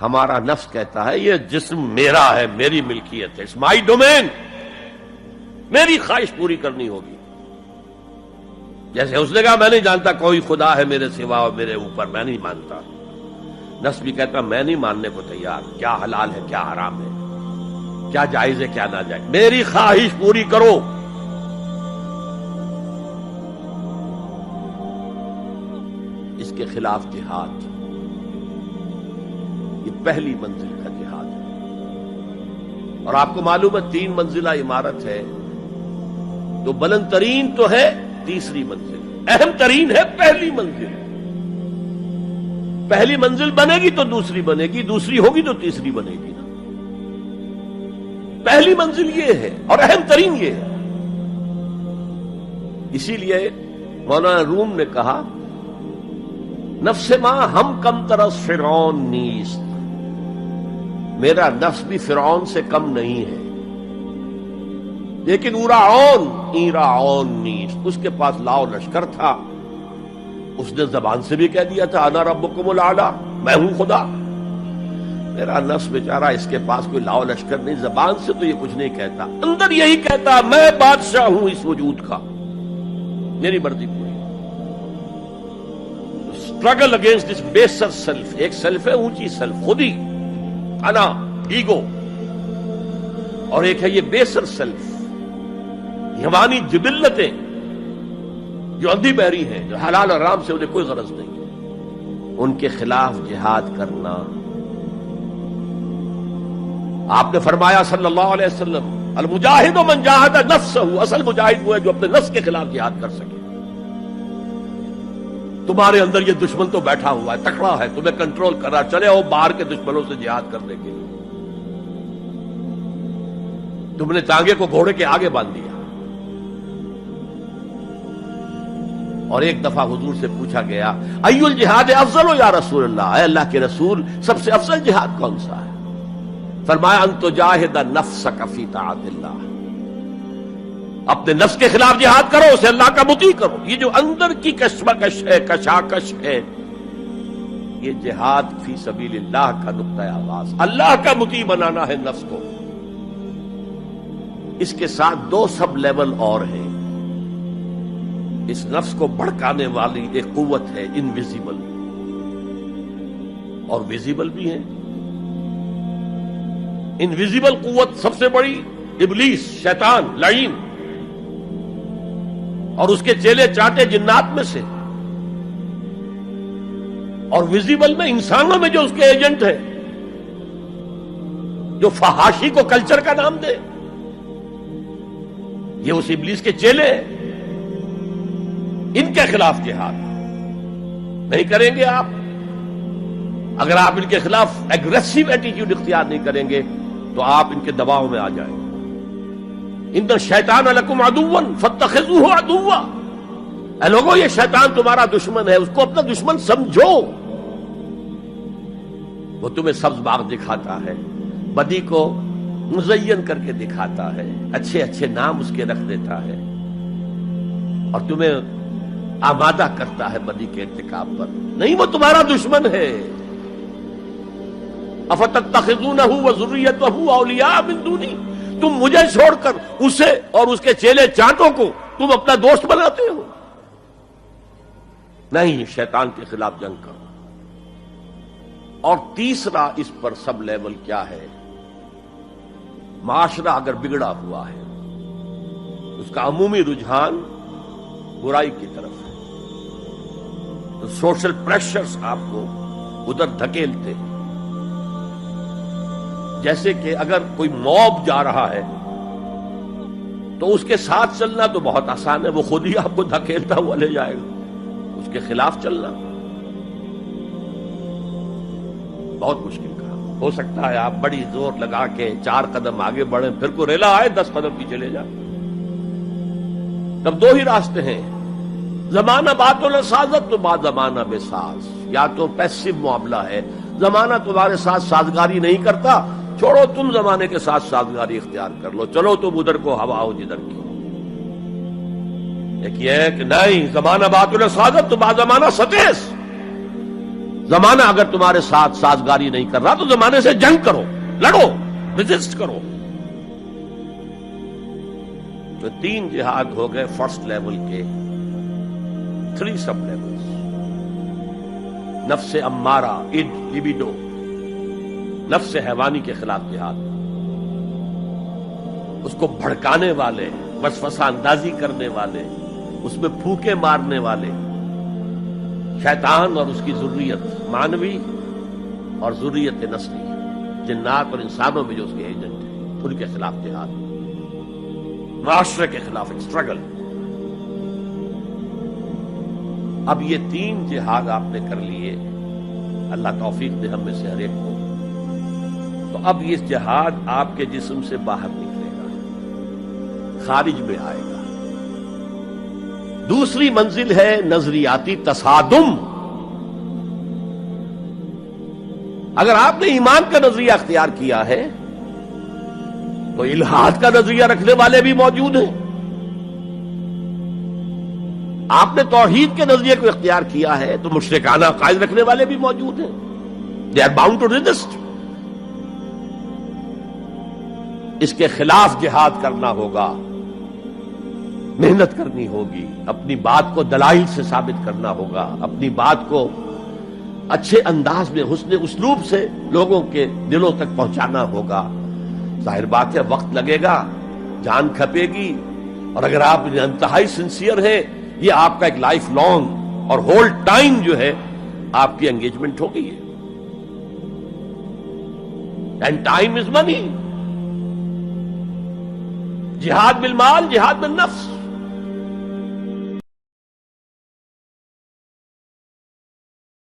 ہمارا نفس کہتا ہے یہ جسم میرا ہے، میری ملکیت ہے، اٹس مائی ڈومین، میری خواہش پوری کرنی ہوگی. جیسے اس نے کہا میں نہیں جانتا کوئی خدا ہے میرے سوا اور میرے اوپر، میں نہیں مانتا. نفس بھی کہتا میں نہیں ماننے کو تیار، کیا حلال ہے کیا حرام ہے، کیا جائز ہے کیا ناجائز، میری خواہش پوری کرو. اس کے خلاف جہاد، یہ پہلی منزل کا جہاد ہے. اور آپ کو معلوم ہے 3 منزلہ عمارت ہے، تو بلند ترین تو ہے تیسری منزل، اہم ترین ہے پہلی منزل. پہلی منزل بنے گی تو دوسری بنے گی، دوسری ہوگی تو تیسری بنے گی نا. پہلی منزل یہ ہے اور اہم ترین یہ ہے. اسی لیے مولانا روم نے کہا نفس ماں ہم کم ترس فرعون نیست، میرا نفس بھی فرعون سے کم نہیں ہے، لیکن ایراعون نیست، اس کے پاس لاؤ لشکر تھا. اس نے زبان سے بھی کہہ دیا تھا انا ربکم الاعلی، میں ہوں خدا. میرا نفس بیچارہ اس کے پاس کوئی لاؤ لشکر نہیں، زبان سے تو یہ کچھ نہیں کہتا، اندر یہی کہتا میں بادشاہ ہوں اس وجود کا، میری مرضی پوری. اسٹرگل اگینسٹ دس بیسر سیلف، ایک سیلف ہے اونچی سیلف، خود ہی انا ایگو، اور ایک ہے یہ بیسر سیلف، حیوانی جبلتیں جو اندھی بہری ہیں، جو حلال اور حرام سے انہیں کوئی غرض نہیں ہے، ان کے خلاف جہاد کرنا. آپ نے فرمایا صلی اللہ علیہ وسلم المجاہد من جاہد نفسہ، اصل مجاہد وہ ہے جو اپنے نفس کے خلاف جہاد کر سکے. تمہارے اندر یہ دشمن تو بیٹھا ہوا ہے، تکڑا ہے، تمہیں کنٹرول کر رہا، چلے آؤ باہر کے دشمنوں سے جہاد کرنے کے لیے. تم نے ٹانگے کو گھوڑے کے آگے باندھ دیا. اور ایک دفعہ حضور سے پوچھا گیا ای الجہاد افضل یا رسول اللہ، اے اللہ کے رسول سب سے افضل جہاد کون سا ہے؟ فرمایا ان تجاہد نفسک فی طاعت اللہ، اپنے نفس کے خلاف جہاد کرو، اسے اللہ کا مطیع کرو. یہ جو اندر کی کشمکش ہے، کشاکش ہے، یہ جہاد فی سبیل اللہ کا نقطہ آغاز، اللہ کا مطیع بنانا ہے نفس کو. اس کے ساتھ 2 سب لیول اور ہیں. اس نفس کو بھڑکانے والی ایک قوت ہے انویزیبل، اور ویزیبل بھی ہے. انویزیبل قوت سب سے بڑی ابلیس، شیطان لعین، اور اس کے چیلے چاٹے جنات میں سے، اور ویزیبل میں انسانوں میں جو اس کے ایجنٹ ہیں، جو فحاشی کو کلچر کا نام دے، یہ اس ابلیس کے چیلے ہیں. ان کے خلاف جہاد نہیں کریں گے آپ. اگر آپ ان کے خلاف ایگریسو ایٹیٹیوڈ اختیار نہیں کریں گے تو آپ ان کے دباؤ میں آ جائیں گے. ان الشیطان لکم عدو فاتخذوہ عدوا، اے لوگوں یہ شیطان تمہارا دشمن ہے، اس کو اپنا دشمن سمجھو. وہ تمہیں سبز باغ دکھاتا ہے، بدی کو مزین کر کے دکھاتا ہے، اچھے اچھے نام اس کے رکھ دیتا ہے، اور تمہیں آمادہ کرتا ہے بدی کے ارتکاب پر. نہیں، وہ تمہارا دشمن ہے. افتتخذونہ وذریتہ اولیاء من دونی، تم مجھے چھوڑ کر اسے اور اس کے چیلے چانٹوں کو تم اپنا دوست بناتے ہو. نہیں، شیطان کے خلاف جنگ کرو. اور تیسرا اس پر سب لیول کیا ہے؟ معاشرہ اگر بگڑا ہوا ہے، اس کا عمومی رجحان برائی کی طرف ہے، تو سوشل پریشرز آپ کو ادھر دھکیلتے ہیں. جیسے کہ اگر کوئی موب جا رہا ہے تو اس کے ساتھ چلنا تو بہت آسان ہے، وہ خود ہی آپ کو دھکیلتا ہوا لے جائے گا. اس کے خلاف چلنا بہت مشکل کام. ہو سکتا ہے آپ بڑی زور لگا کے 4 قدم آگے بڑھیں، پھر کو ریلا آئے 10 قدم پیچھے لے جائے. تب 2 ہی راستے ہیں، زمانہ بات و سازت تو بعد زمانہ بے ساز. یا تو پیسو معاملہ ہے، زمانہ تمہارے ساتھ سازگاری نہیں کرتا، چھوڑو تم زمانے کے ساتھ سازگاری اختیار کر لو، چلو تم ادھر کو ہوا ہو جدھر کی. ایک یہ ہے کہ نہیں، زمانہ بات و سازت تو بعد زمانہ ستیس. زمانہ اگر تمہارے ساتھ سازگاری نہیں کر رہا تو زمانے سے جنگ کرو، لڑو، ریزسٹ کرو۔ تو 3 جہاد ہو گئے فرسٹ لیول کے، 3 سب لیولز: نفس امارہ، اڈ، لیبیڈو، نفس حیوانی کے خلاف جہاد، اس کو بھڑکانے والے، وسوسہ اندازی کرنے والے، اس میں پھونکے مارنے والے شیطان اور اس کی ذریت مانوی اور ذریت نسلی، جنات اور انسانوں میں جو اس کے ایجنٹ ہیں، ان کے خلاف جہاد، معاشرے کے خلاف ایک اسٹرگل۔ اب یہ 3 جہاد آپ نے کر لیے، اللہ توفیق دے ہم میں سے ہر ایک کو، تو اب یہ جہاد آپ کے جسم سے باہر نکلے گا، خارج میں آئے گا۔ دوسری منزل ہے نظریاتی تصادم۔ اگر آپ نے ایمان کا نظریہ اختیار کیا ہے تو الحاد کا نظریہ رکھنے والے بھی موجود ہیں۔ آپ نے توحید کے نظریے کو اختیار کیا ہے تو مشرکانہ عقائد رکھنے والے بھی موجود ہیں۔ They are bound to resist. اس کے خلاف جہاد کرنا ہوگا، محنت کرنی ہوگی، اپنی بات کو دلائل سے ثابت کرنا ہوگا، اپنی بات کو اچھے انداز میں، حسن اسلوب سے لوگوں کے دلوں تک پہنچانا ہوگا۔ ظاہر بات ہے وقت لگے گا، جان کھپے گی، اور اگر آپ انتہائی سنسیئر ہیں، یہ آپ کا ایک لائف لانگ اور ہول ٹائم جو ہے آپ کی انگیجمنٹ ہوگی ہے۔ اینڈ ٹائم از منی۔ جہاد بالمال، جہاد بالنفس۔